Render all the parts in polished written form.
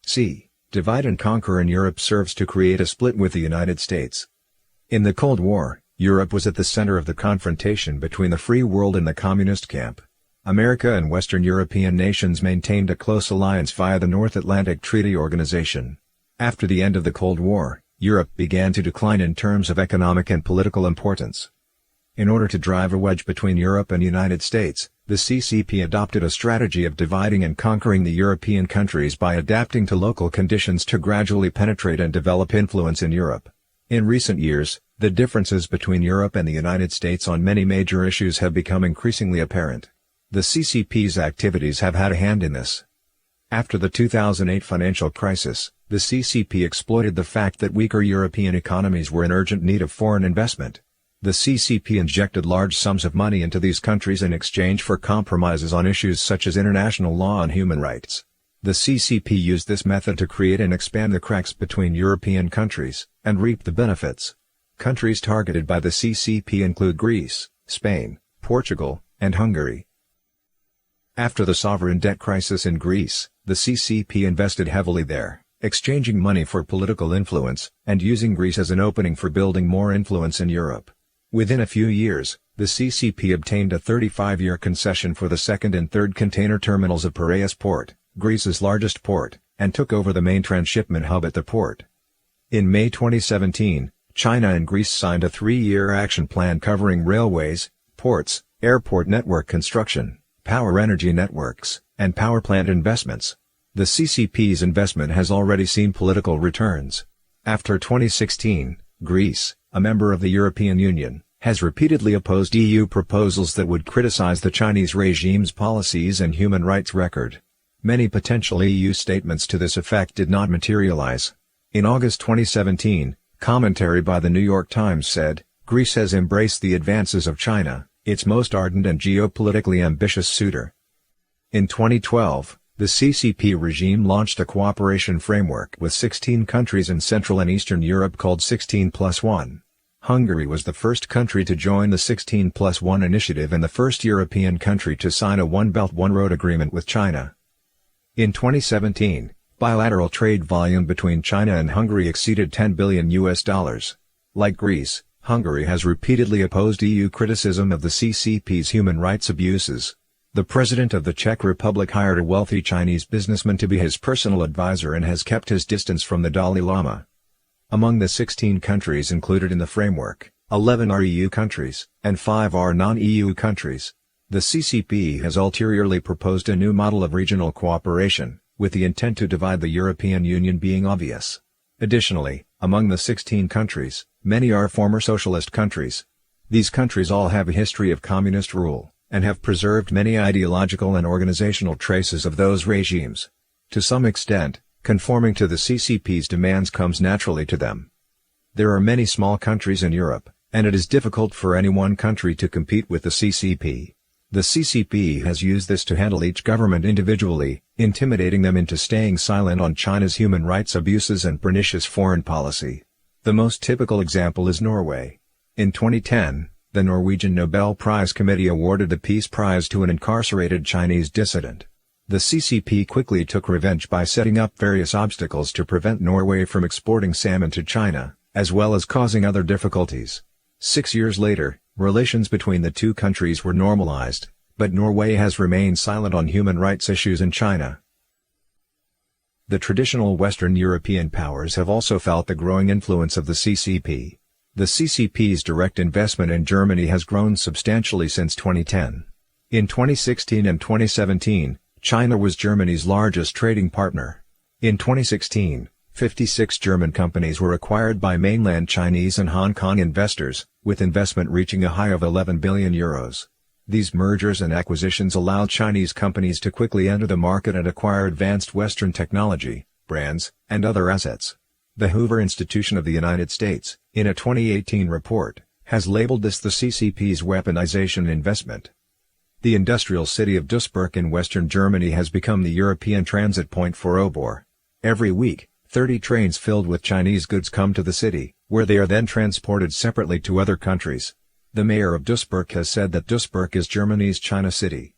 c. Divide and conquer in Europe serves to create a split with the United States. In the Cold War, Europe was at the center of the confrontation between the free world and the communist camp. America and Western European nations maintained a close alliance via the North Atlantic Treaty Organization. After the end of the Cold War, Europe began to decline in terms of economic and political importance. In order to drive a wedge between Europe and the United States, the CCP adopted a strategy of dividing and conquering the European countries by adapting to local conditions to gradually penetrate and develop influence in Europe. In recent years, the differences between Europe and the United States on many major issues have become increasingly apparent. The CCP's activities have had a hand in this. After the 2008 financial crisis, the CCP exploited the fact that weaker European economies were in urgent need of foreign investment. The CCP injected large sums of money into these countries in exchange for compromises on issues such as international law and human rights. The CCP used this method to create and expand the cracks between European countries, and reap the benefits. Countries targeted by the CCP include Greece, Spain, Portugal, and Hungary. After the sovereign debt crisis in Greece, the CCP invested heavily there, exchanging money for political influence, and using Greece as an opening for building more influence in Europe. Within a few years, the CCP obtained a 35-year concession for the second and third container terminals of Piraeus port, Greece's largest port, and took over the main transshipment hub at the port. In May 2017, China and Greece signed a 3-year action plan covering railways, ports, airport network construction, power energy networks, and power plant investments. The CCP's investment has already seen political returns. After 2016, Greece, a member of the European Union, has repeatedly opposed EU proposals that would criticize the Chinese regime's policies and human rights record. Many potential EU statements to this effect did not materialize. In August 2017, commentary by the New York Times said, "Greece has embraced the advances of China, its most ardent and geopolitically ambitious suitor." In 2012, the CCP regime launched a cooperation framework with 16 countries in Central and Eastern Europe called 16+1. Hungary was the first country to join the 16+1 initiative and the first European country to sign a One Belt One Road agreement with China. In 2017, bilateral trade volume between China and Hungary exceeded $10 billion. Like Greece, Hungary has repeatedly opposed EU criticism of the CCP's human rights abuses. The president of the Czech Republic hired a wealthy Chinese businessman to be his personal advisor and has kept his distance from the Dalai Lama. Among the 16 countries included in the framework, 11 are EU countries, and 5 are non-EU countries. The CCP has ulteriorly proposed a new model of regional cooperation, with the intent to divide the European Union being obvious. Additionally, among the 16 countries, many are former socialist countries. These countries all have a history of communist rule, and have preserved many ideological and organizational traces of those regimes. To some extent, conforming to the CCP's demands comes naturally to them. There are many small countries in Europe, and it is difficult for any one country to compete with the CCP. The CCP has used this to handle each government individually, intimidating them into staying silent on China's human rights abuses and pernicious foreign policy. The most typical example is Norway. In 2010, the Norwegian Nobel Prize Committee awarded the Peace Prize to an incarcerated Chinese dissident. The CCP quickly took revenge by setting up various obstacles to prevent Norway from exporting salmon to China, as well as causing other difficulties. 6 years later, relations between the two countries were normalized, but Norway has remained silent on human rights issues in China. The traditional Western European powers have also felt the growing influence of the CCP. The CCP's direct investment in Germany has grown substantially since 2010. In 2016 and 2017, China was Germany's largest trading partner. In 2016, 56 German companies were acquired by mainland Chinese and Hong Kong investors, with investment reaching a high of €11 billion. These mergers and acquisitions allowed Chinese companies to quickly enter the market and acquire advanced Western technology, brands, and other assets. The Hoover Institution of the United States, in a 2018 report, has labeled this the CCP's weaponization investment. The industrial city of Duisburg in western Germany has become the European transit point for Obor. Every week, 30 trains filled with Chinese goods come to the city, where they are then transported separately to other countries. The mayor of Duisburg has said that Duisburg is Germany's China city.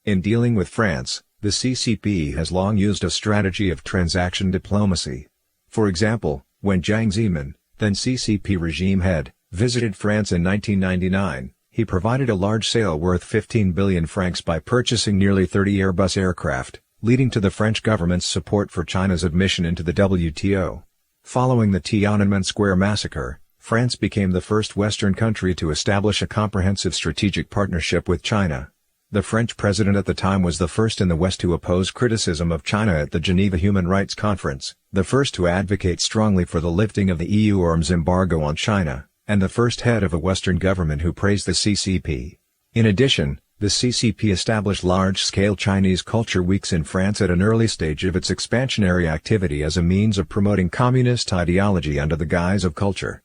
In dealing with France, The CCP has long used a strategy of transaction diplomacy. For example, when Jiang Zemin, then CCP regime head, visited France in 1999, he provided a large sale worth 15 billion francs by purchasing nearly 30 Airbus aircraft, leading to the French government's support for China's admission into the WTO. Following the Tiananmen Square massacre, France became the first Western country to establish a comprehensive strategic partnership with China. The French president at the time was the first in the West to oppose criticism of China at the Geneva Human Rights Conference, the first to advocate strongly for the lifting of the EU arms embargo on China, and the first head of a Western government who praised the CCP. In addition, the CCP established large-scale Chinese culture weeks in France at an early stage of its expansionary activity as a means of promoting communist ideology under the guise of culture.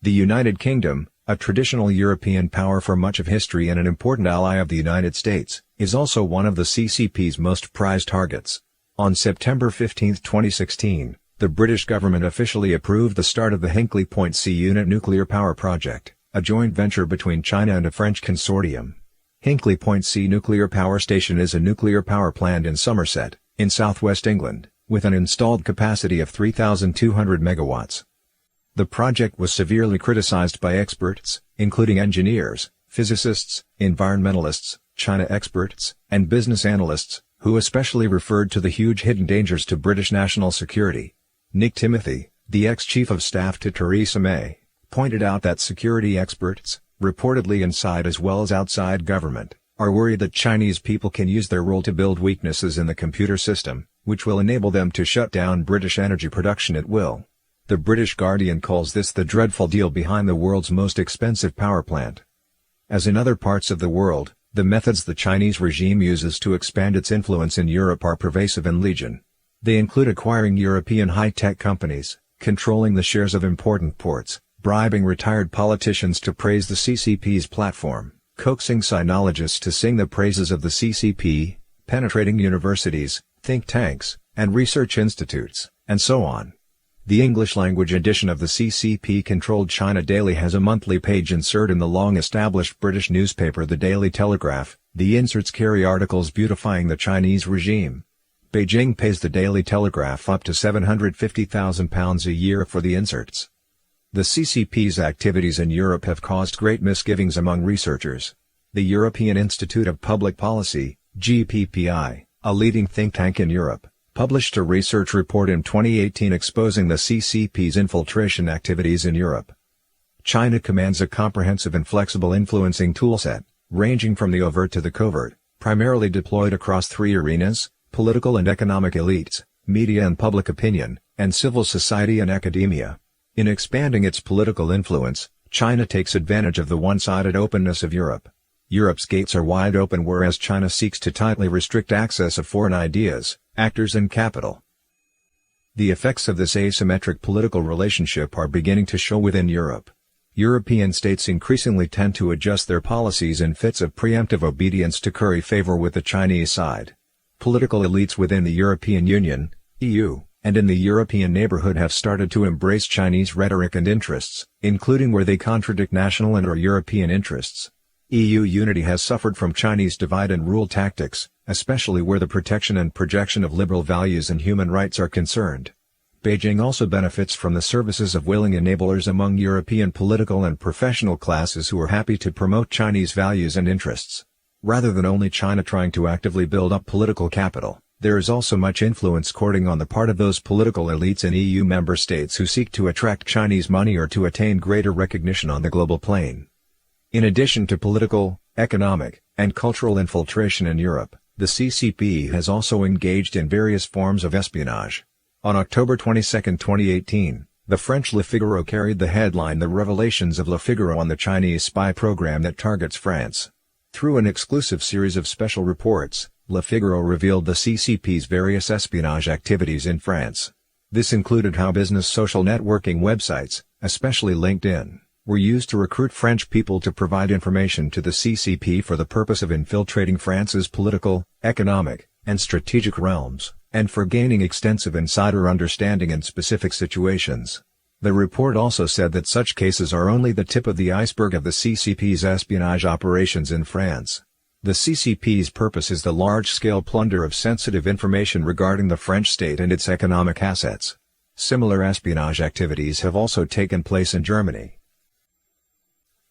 The United Kingdom, a traditional European power for much of history and an important ally of the United States, is also one of the CCP's most prized targets. On September 15, 2016, the British government officially approved the start of the Hinkley Point C unit nuclear power project, a joint venture between China and a French consortium. Hinkley Point C nuclear power station is a nuclear power plant in Somerset, in southwest England, with an installed capacity of 3,200 megawatts. The project was severely criticized by experts, including engineers, physicists, environmentalists, China experts, and business analysts, who especially referred to the huge hidden dangers to British national security. Nick Timothy, the ex-chief of staff to Theresa May, pointed out that security experts, reportedly inside as well as outside government, are worried that Chinese people can use their role to build weaknesses in the computer system, which will enable them to shut down British energy production at will. The British Guardian calls this the dreadful deal behind the world's most expensive power plant. As in other parts of the world, the methods the Chinese regime uses to expand its influence in Europe are pervasive and legion. They include acquiring European high-tech companies, controlling the shares of important ports, bribing retired politicians to praise the CCP's platform, coaxing sinologists to sing the praises of the CCP, penetrating universities, think tanks, and research institutes, and so on. The English-language edition of the CCP-controlled China Daily has a monthly page insert in the long-established British newspaper The Daily Telegraph. The inserts carry articles beautifying the Chinese regime. Beijing pays the Daily Telegraph up to £750,000 a year for the inserts. The CCP's activities in Europe have caused great misgivings among researchers. The European Institute of Public Policy, GPPI, a leading think tank in Europe, published a research report in 2018 exposing the CCP's infiltration activities in Europe. China commands a comprehensive and flexible influencing toolset, ranging from the overt to the covert, primarily deployed across three arenas: political and economic elites, media and public opinion, and civil society and academia. In expanding its political influence, China takes advantage of the one-sided openness of Europe. Europe's gates are wide open whereas China seeks to tightly restrict access of foreign ideas, actors and capital. The effects of this asymmetric political relationship are beginning to show within Europe. European states increasingly tend to adjust their policies in fits of preemptive obedience to curry favor with the Chinese side. Political elites within the European Union, EU, and in the European neighborhood have started to embrace Chinese rhetoric and interests, including where they contradict national and/or European interests. EU unity has suffered from Chinese divide-and-rule tactics, especially where the protection and projection of liberal values and human rights are concerned. Beijing also benefits from the services of willing enablers among European political and professional classes who are happy to promote Chinese values and interests. Rather than only China trying to actively build up political capital, there is also much influence courting on the part of those political elites in EU member states who seek to attract Chinese money or to attain greater recognition on the global plane. In addition to political, economic, and cultural infiltration in Europe, the CCP has also engaged in various forms of espionage. On October 22, 2018, the French Le Figaro carried the headline "The Revelations of Le Figaro on the Chinese Spy Program That Targets France." Through an exclusive series of special reports, Le Figaro revealed the CCP's various espionage activities in France. This included how business social networking websites, especially LinkedIn, were used to recruit French people to provide information to the CCP for the purpose of infiltrating France's political, economic, and strategic realms, and for gaining extensive insider understanding in specific situations. The report also said that such cases are only the tip of the iceberg of the CCP's espionage operations in France. The CCP's purpose is the large-scale plunder of sensitive information regarding the French state and its economic assets. Similar espionage activities have also taken place in Germany.